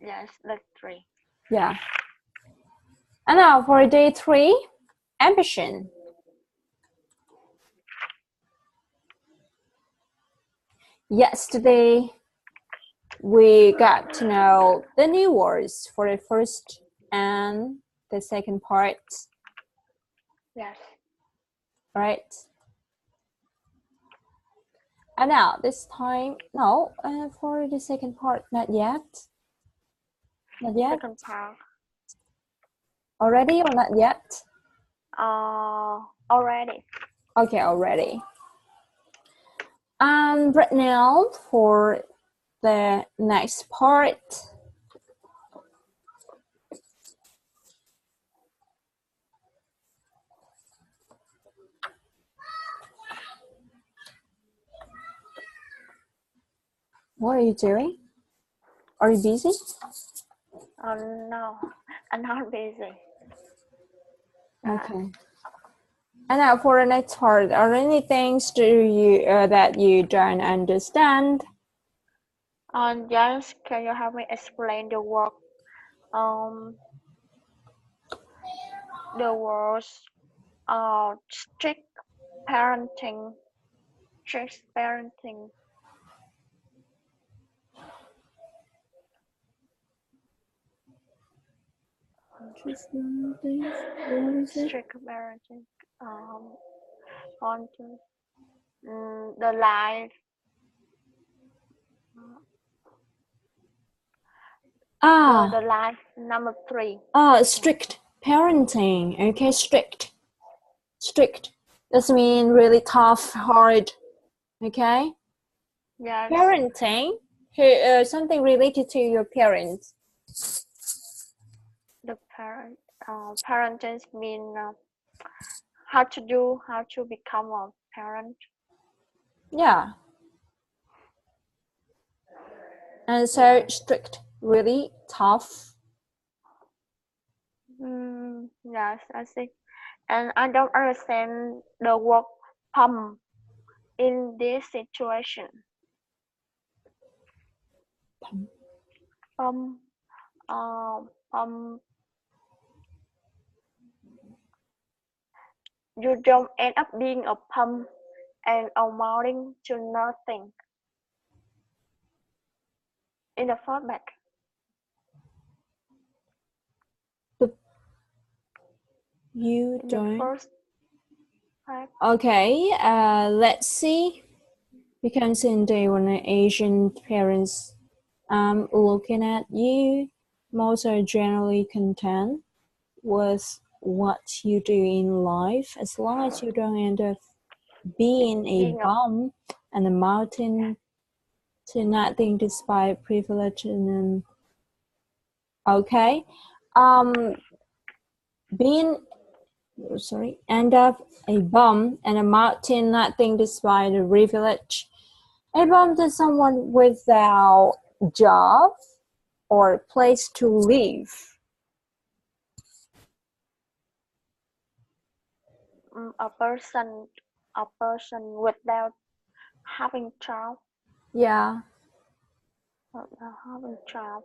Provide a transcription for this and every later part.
Yes, the 3. Yeah. And now for day 3, ambition. Yesterday, we got to know the new words for the first and the second part. Yes. Right? And now this time, no, for the second part, not yet. Not yet. Second part. Already or not yet? Already. Okay, already. And right now for the next part. What are you doing? Are you busy? No, I'm not busy. Okay. And now for the next part, are there any things that you don't understand? Yes, can you help me explain the word? The words strict parenting. Strict parenting. Strict parenting. On to the life. The life number 3. Strict parenting. Okay, strict. Strict. This means really tough, hard. Okay. Yes. Parenting. Something related to your parents. The parenting mean how to become a parent. Yeah. And so strict, really tough. Yes, I see. And I don't understand the word pump in this situation. Pump. You don't end up being a pump and amounting to nothing. In the fallback. You don't. First part. Okay, let's see. Because in day when Asian parents looking at you, most are generally content with what you do in life, as long as you don't end up being a bum and a mountain to nothing despite privilege and okay. End up a bum and a mountain nothing despite the privilege. A bum is someone without job or place to live. A person without having job. Yeah. Without having job.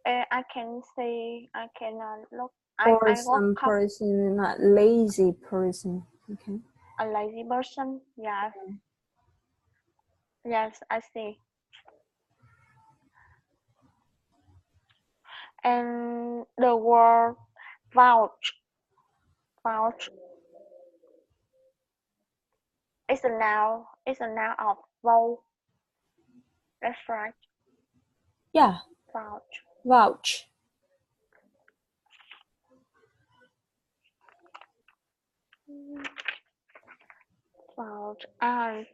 I can say I cannot look. Or some person, not lazy person. Okay. A lazy person. Yes. Yes, I see. And the word vouch is a noun of vouch. That's right. Yeah. Vouch. Vouch and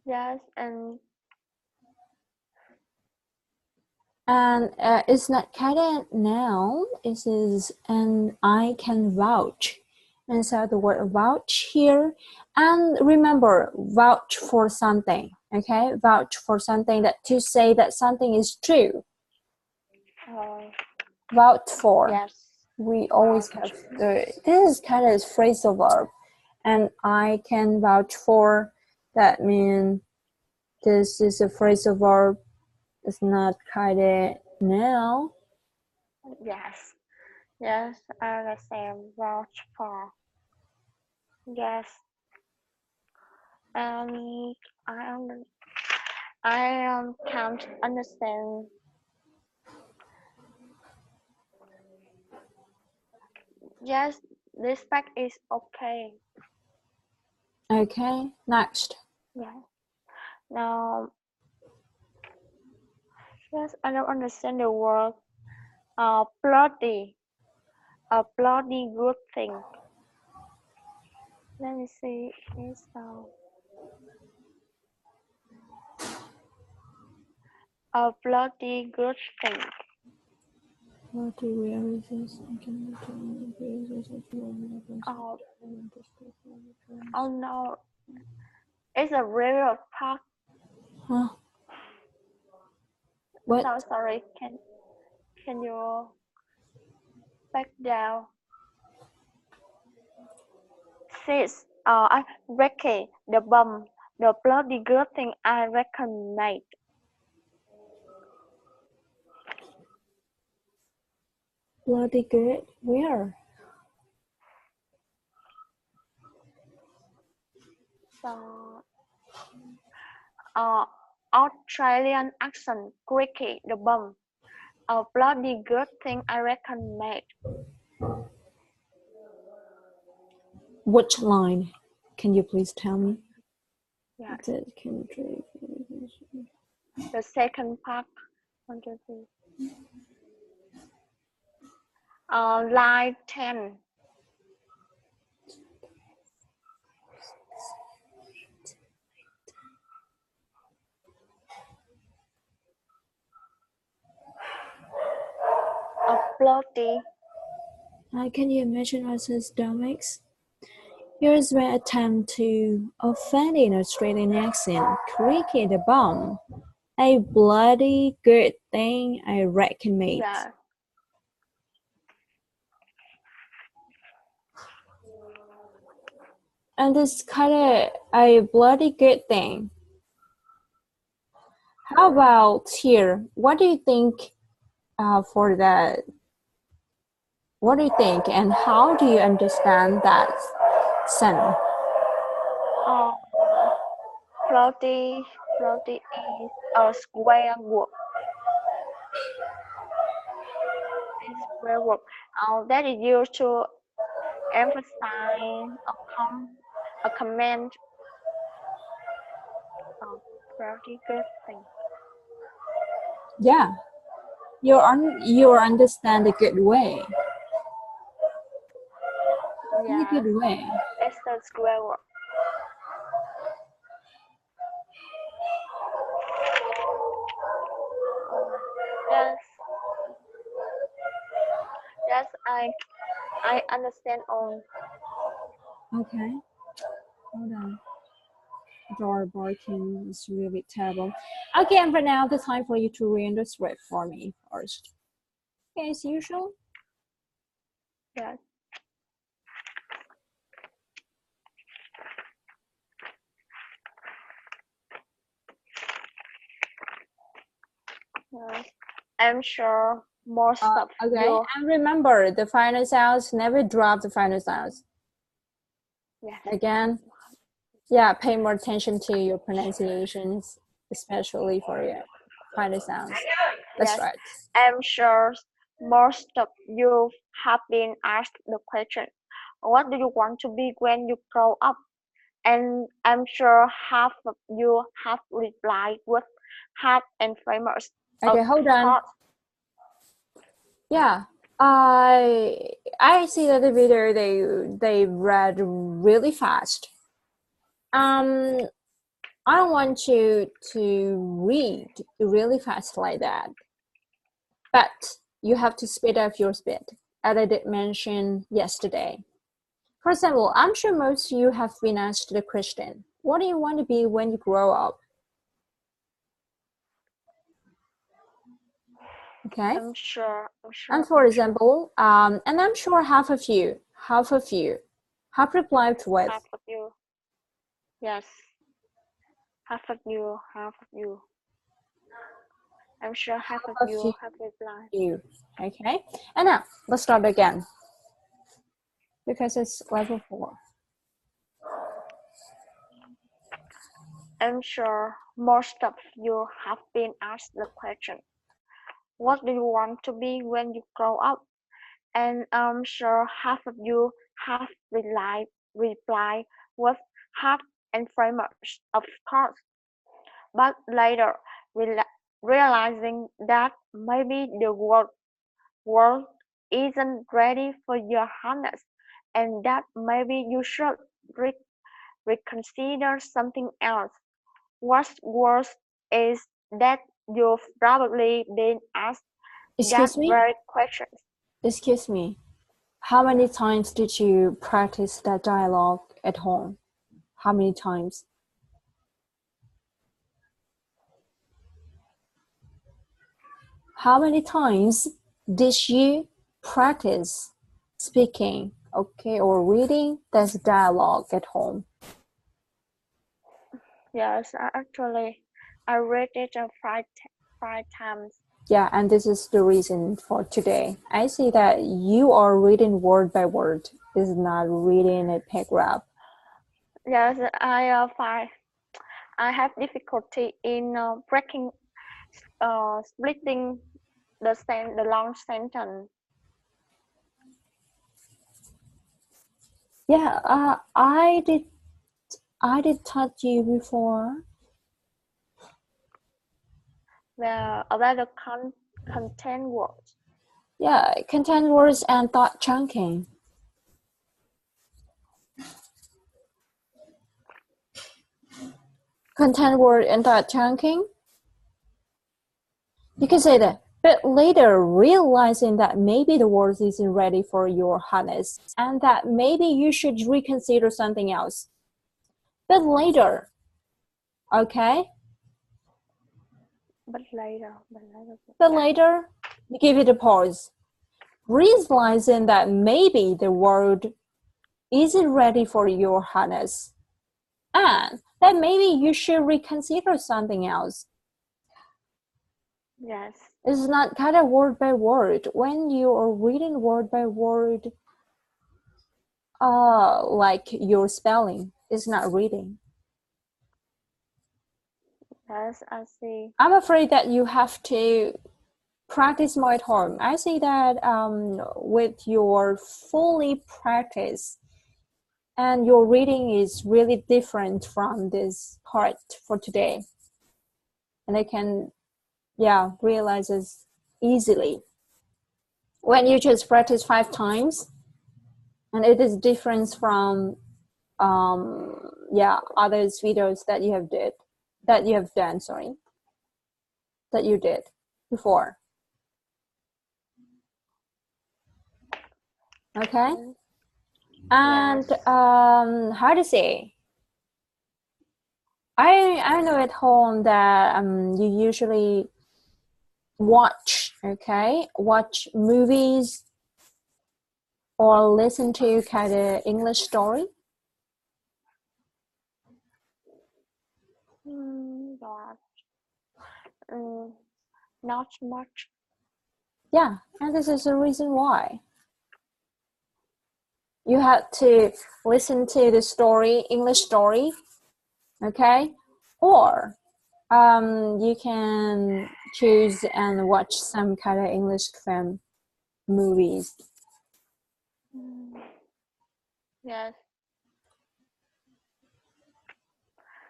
yes, and it's not kind of noun. It is and I can vouch. And so the word vouch here. And remember, vouch for something. Okay, vouch for something, that to say that something is true. Vouch for. Yes. We always have this is kind of phrasal verb, and I can vouch for. That means This is a phrasal verb. It's not kind of now. Yes. Yes, I understand. Vouch for. Yes. And I can't understand. Yes, respect is okay. Okay, next. Yeah. Now, yes, I don't understand the word bloody. A bloody good thing. Let me see. It's a bloody good thing. What do we resist? Oh, oh no. It's a river park. Huh? What? So sorry. Can you back down? Sis, Ricky, the bomb, the bloody good thing I recognize. Bloody good? Where? So, Australian accent, Ricky, the bomb, a bloody good thing I recognize. Which line? Can you please tell me? Yeah, That country. the second part. 1, 2, 3. Line 10. A bloody. Can you imagine us as stomachs? Here's my attempt to offend in Australian accent. Cricket the bomb. A bloody good thing I reckon, mate. Yeah. And it's kind of a bloody good thing. How about here? What do you think for that? What do you think and how do you understand that sentence? Bloody is a square word. It's square word. That is used to emphasize a comment. Bloody good thing. Yeah, you understand a good way. Yeah. In a good way. It's the square word. Yes. Yes, I understand all. Okay, hold on. Door barking is really terrible. Okay, and for now, the time for you to read the script for me first. Okay, as usual. Yes. Yes. I'm sure most of Okay, you. and remember the final sounds. Never drop the final sounds. Yes. Again, yeah, pay more attention to your pronunciations, especially for your final sounds. That's Yes. right. I'm sure most of you have been asked the question, what do you want to be when you grow up? And I'm sure half of you have replied with hard and famous. Okay, hold on. Yeah, I see that the video they read really fast. I don't want you to read really fast like that, but you have to speed up your speed, as I did mention yesterday. For example, I'm sure most of you have been asked the question, what do you want to be when you grow up? Okay. I'm sure. And for example, and I'm sure half of you have replied with half of you. Yes. Half of you, half of you. I'm sure half of Of you have replied. you. Okay. And now let's start again because it's level 4. I'm sure most of you have been asked the question, what do you want to be when you grow up? And I'm sure half of you have replied with heart and famous, of course. But later, realizing that maybe the world isn't ready for your harness, and that maybe you should reconsider something else. What's worse is that you've probably been asked that Excuse me? very question. Excuse me. How many times did you practice that dialogue at home? How many times? How many times did you practice speaking, okay, or reading this dialogue at home? Yes, I read it five times. Yeah, and this is the reason for today. I see that you are reading word by word. This is not reading a paragraph. Yes, I have difficulty in splitting the long sentence. Yeah, I did taught you before. About the content words. Yeah, content words and thought chunking. Content word and thought chunking. You can say that, but later realizing that maybe the world isn't ready for your harness and that maybe you should reconsider something else. But later, okay? But later. But later, you give it a pause. Realizing that maybe the world isn't ready for your harness and that maybe you should reconsider something else. Yes. It's not kind of word by word. When you are reading word by word, like your spelling is not reading. Yes, I see. I'm afraid that you have to practice more at home. I see that with your fully practice and your reading is really different from this part for today. And I can, realize this easily. When you just practice 5 times, and it is different from other videos that you have that you did before. Okay. And Yes. how to say, I know at home that you usually watch movies or listen to kind of English story. But not much. Yeah, and this is the reason why. You have to listen to the story, English story, okay? Or you can choose and watch some kind of English film movies. Yes.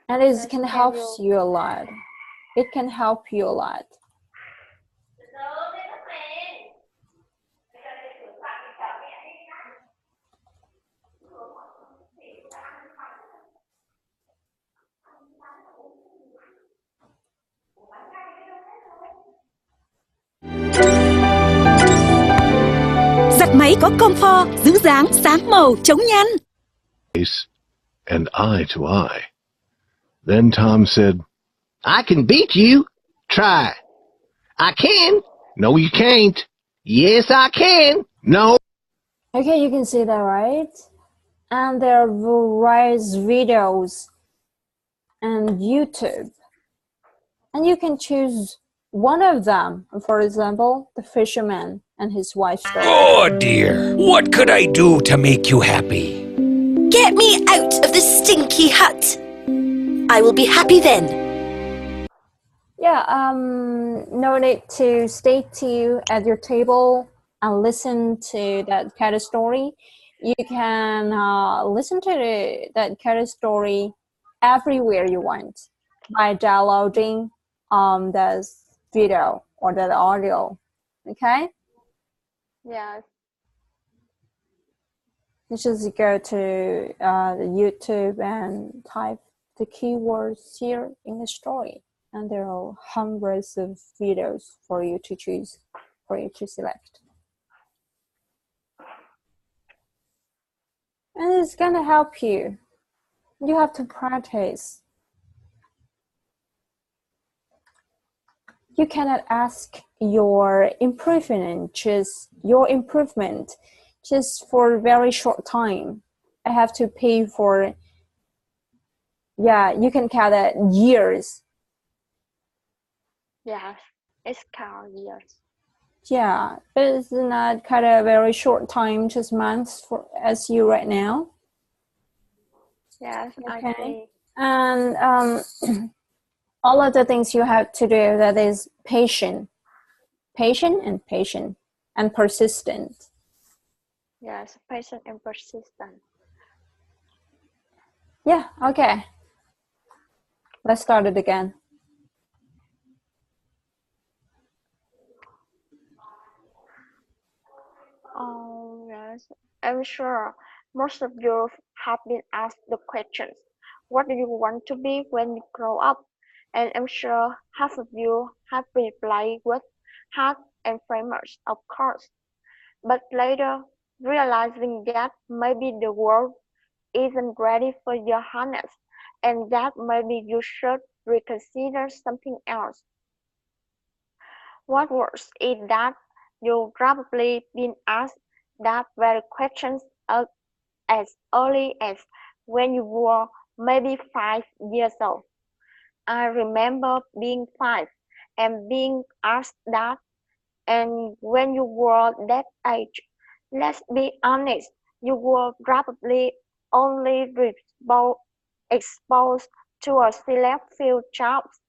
And it Yes, can help you a lot. It can help you a lot. Giặt máy có comfort, giữ dáng, sáng màu, chống nhăn. And eye to eye. Then Tom said, I can beat you. Try. I can. No, you can't. Yes, I can. No. Okay, you can see that, right? And there are various videos and YouTube. And you can choose one of them. For example, The Fisherman and His Wife's Story. Oh dear, what could I do to make you happy? Get me out of this stinky hut. I will be happy then. Yeah, no need to stay at your table and listen to that cat story. You can listen to that cat story everywhere you want by downloading this video or that audio. Okay? Yes. You just go to the YouTube and type the keywords here in the story, and there are hundreds of videos for you to choose, for you to select. And it's gonna help you. You have to practice. You cannot ask your improvement just for a very short time. I have to pay for, yeah, you can count it years. Yes. It's count years. Yeah, but it's not kind of very short time, just months for as you right now. Yes, I Okay. see. And all of the things you have to do, that is patient and persistent. Yes, patient and persistent. Yeah, okay. Let's start it again. Oh, yes. I'm sure most of you have been asked the questions, what do you want to be when you grow up? And I'm sure half of you have replied with heart and famous, of course. But later, realizing that maybe the world isn't ready for your harness, and that maybe you should reconsider something else. What worse is that you've probably been asked that very questions as early as when you were maybe 5 years old. I remember being 5 and being asked that, and when you were that age, let's be honest, you were probably only exposed to a select few jobs: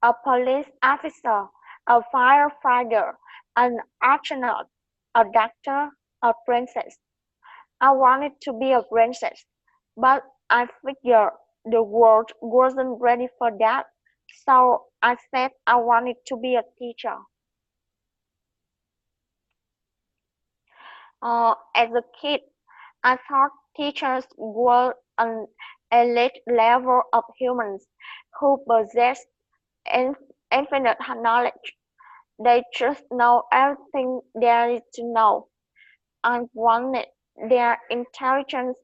a police officer, a firefighter, an astronaut, a doctor, a princess. I wanted to be a princess, but I figured the world wasn't ready for that, so I said I wanted to be a teacher. As a kid, I thought teachers were an elite level of humans who possessed infinite knowledge. They just know everything there is to know. I wanted their intelligence.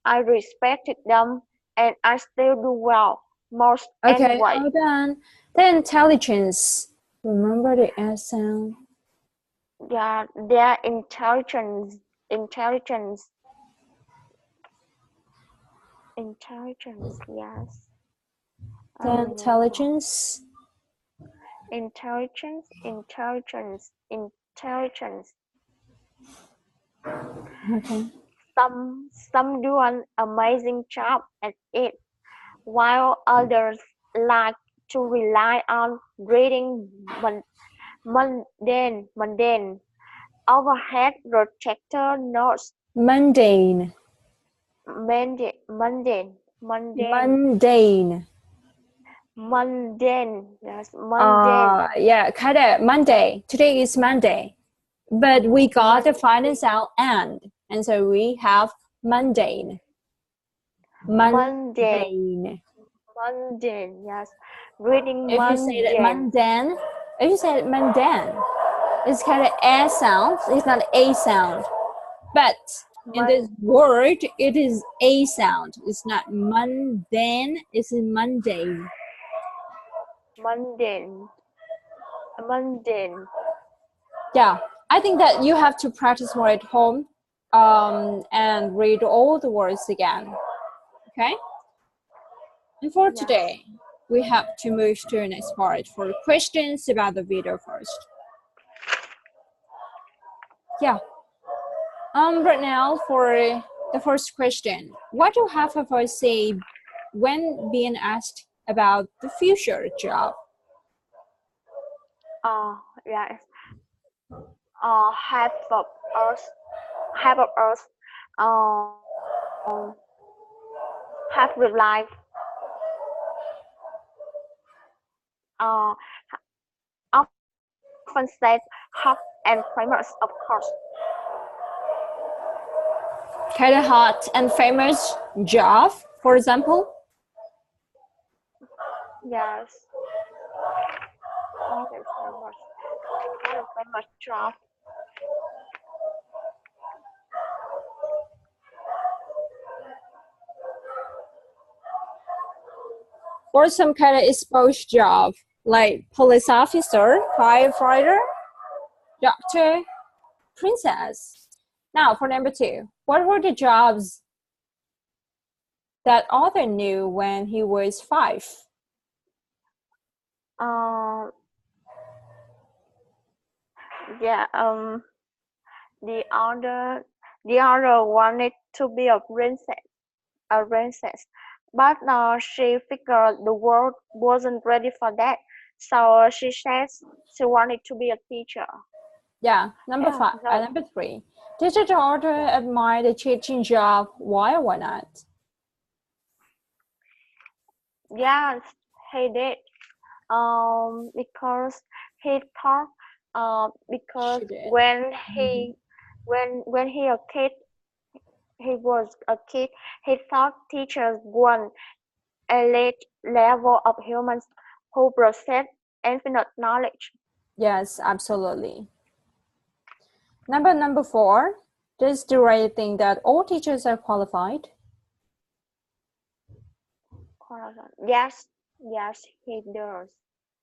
I respected them, and I still do well, most Okay, anyway. hold on. The intelligence. Remember the S sound? Yeah, their intelligence, yes. The intelligence. Intelligence. Okay. Some do an amazing job at it, while others like to rely on reading mundane, overhead projector notes. Mundane. Mundane. Yes, mundane. Yeah, kind of Monday. Today is Monday, but we got the final sound and so we have mundane. Mundane. Yes. Reading If you say that mundane, if you say mundane, it's kind of a sound. It's not a sound, but in this word, it is a sound. It's not mundane. It's mundane. Mundane. Yeah, I think that you have to practice more at home, and read all the words again. Okay. And for Yeah. today, we have to move to the next part for questions about the video first. Yeah. Right now for the first question, what do half of us say when being asked about the future job? Yes. Half of us, half of us, um, have real life. Uh, Often said hot and famous, of course. Kind of hot and famous job, for example? Yes. Hot and famous. Hot and famous job. Or some kind of exposed job, like police officer, firefighter, doctor, princess. Now for number 2, what were the jobs that Arthur knew when he was 5? Uh, yeah. The other wanted to be a princess, but she figured the world wasn't ready for that. So she says she wanted to be a teacher. Yeah, number Yeah, 5, no. number 3. Did your daughter admire the teaching job? Why or why not? Yes, he did. Because he thought, because She did. when he was a kid, he thought teachers want elite level of humans who possess infinite knowledge. Yes, absolutely. Number 4. Does Duray think that all teachers are qualified? Yes, yes, he does.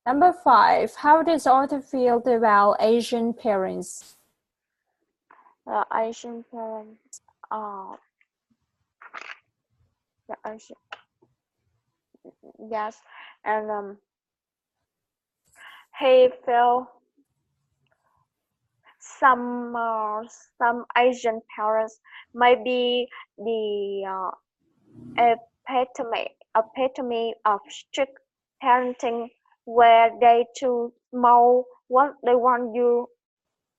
Number 5. How does Arthur feel about Asian parents? Asian parents, the Asian, yes, and he felt some Asian parents may be the epitome of strict parenting, where they too small what they want you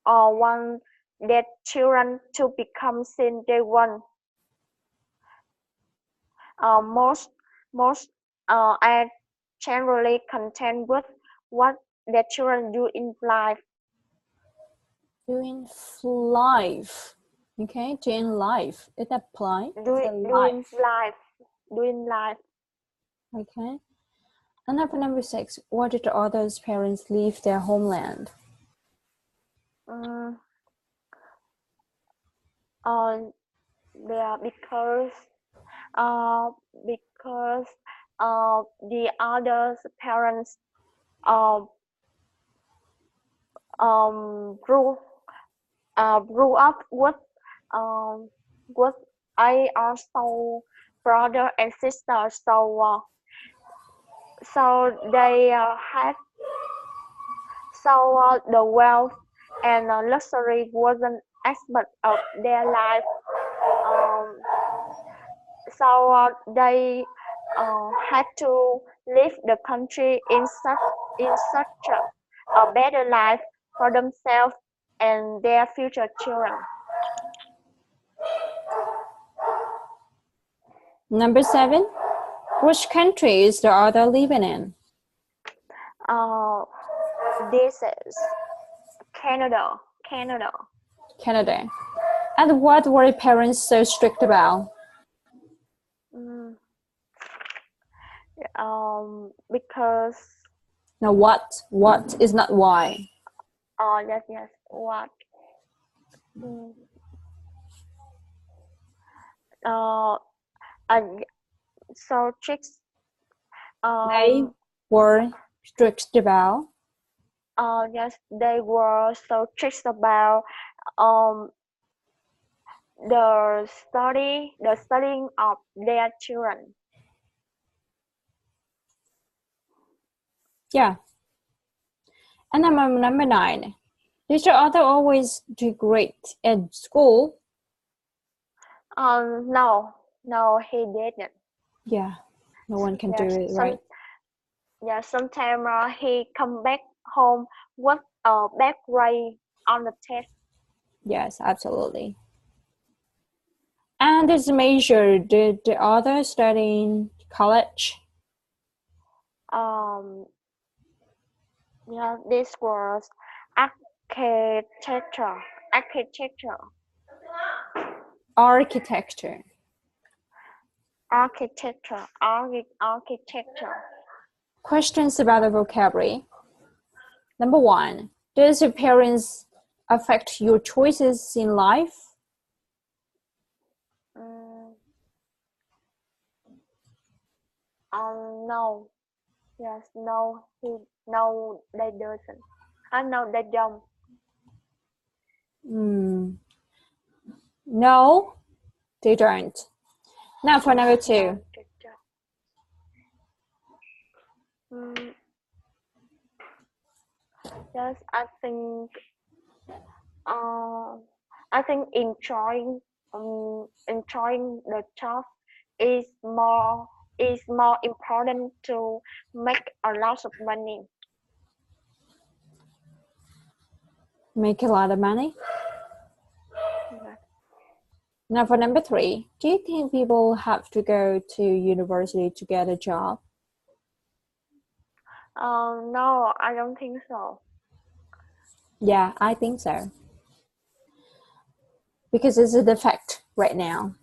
or want their children to become since day one. Most are generally content with what their children do in life. Doing life. Okay, doing life. It apply. Doing Life. doing life. Okay. And number 6. Why did the Arthur's parents leave their homeland? Mm, yeah, because the other parents uh, grew grew up with I also brother and sister, so they had the wealth and luxury wasn't aspect of their life. Um, they had to leave the country in such a better life for themselves and their future children. Number 7. Which country is the Arthur living in? This is Canada. Canada. Canada. And what were your parents so strict about? Because Now what is not why. yes, what and so tricks They were strict about. yes, they were so strict about um the studying of their children. Yeah. And number 9. Did your author always do great at school? No, he didn't. Yeah. No one can Yes, do it, right? sometimes he come back home with a bad grade on the test. Yes, absolutely. And this major, did the author study in college? Yeah, this was architecture. Architecture. Architecture. Architecture. Architecture. Questions about the vocabulary. Number 1, does your parents affect your choices in life? No. Yes, no, they doesn't. No, they don't. No, they don't. Now for number 2. No, they don't. Yes, I think enjoying the job is more important to make a lot of money. Make a lot of money. Yes. Now for number 3, do you think people have to go to university to get a job? No, I don't think so. Yeah, I think so. Because it's a fact right now.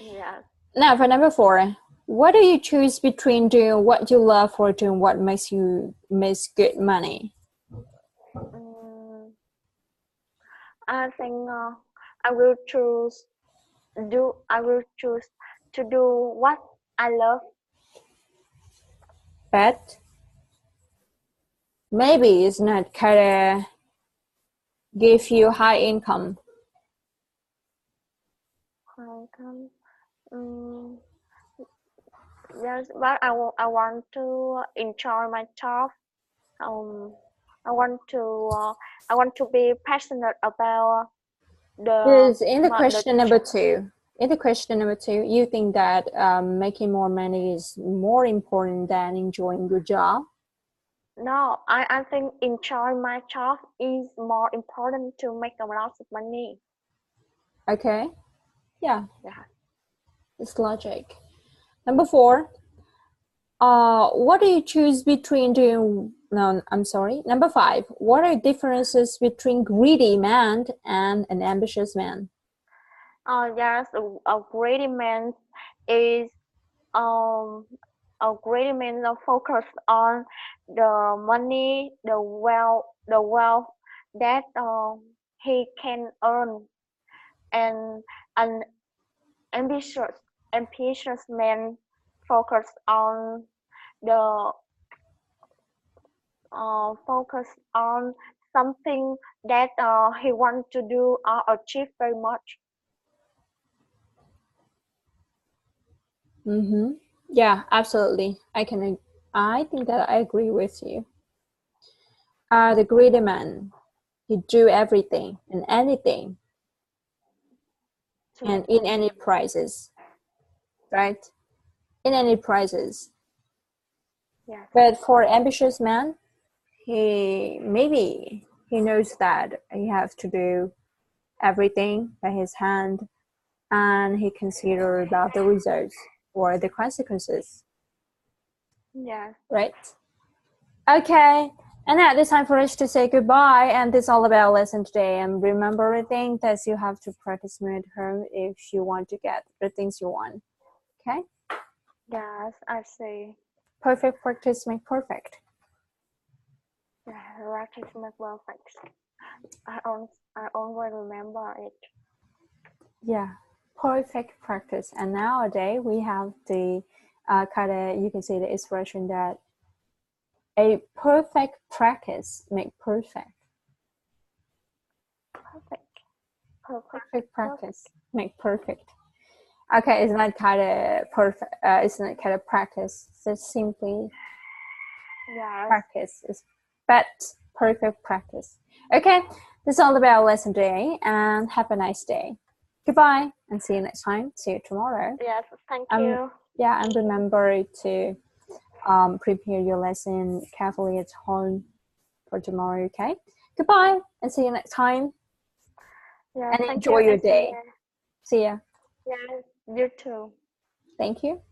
Yes. Now for number 4, what do you choose between doing what you love or doing what makes you miss good money? I think I will choose to do what I love. But maybe it's not kind of give you high income. Yes, but I want to enjoy my job. I want to be passionate about Because in the question number job. 2, you think that making more money is more important than enjoying your job? No, I think enjoy my job is more important to make a lot of money. Okay. Yeah. Yeah. It's logic. Number 4, what do you choose between doing, no, I'm sorry. Number 5, what are differences between greedy man and an ambitious man? Yes, a greedy man is a greedy man focus on the money, the wealth that he can earn, and an ambitious man focus on the something that he wants to do or achieve very much. Yeah, absolutely. I think that I agree with you. The greedy man, he do everything and anything and in any prices, right? In any prices. Yes. But for ambitious man, he knows that he has to do everything by his hand, and he consider about the results or the consequences. Yes. Right? Okay. And now it's time for us to say goodbye. And this is all about lesson today. And remember everything that you have to practice at home if you want to get the things you want. Okay? Yes, I see. Perfect practice make perfect. Yeah, practice make perfect. I always remember it. Yeah, perfect practice. And nowadays we have the you can say the expression that a perfect practice make perfect. Perfect practice make perfect. Okay, it's not kind of perfect. It's not kind of practice. It's simply Yes. practice. It's but perfect practice. Okay, that's all about our lesson today, and have a nice day. Goodbye, and see you next time. See you tomorrow. Yes. Thank Um, you. Yeah, and remember to prepare your lesson carefully at home for tomorrow. Okay. Goodbye, and see you next time. Yeah. And Thank enjoy you, your and see day. ya. See ya. Yeah. You too. Thank you.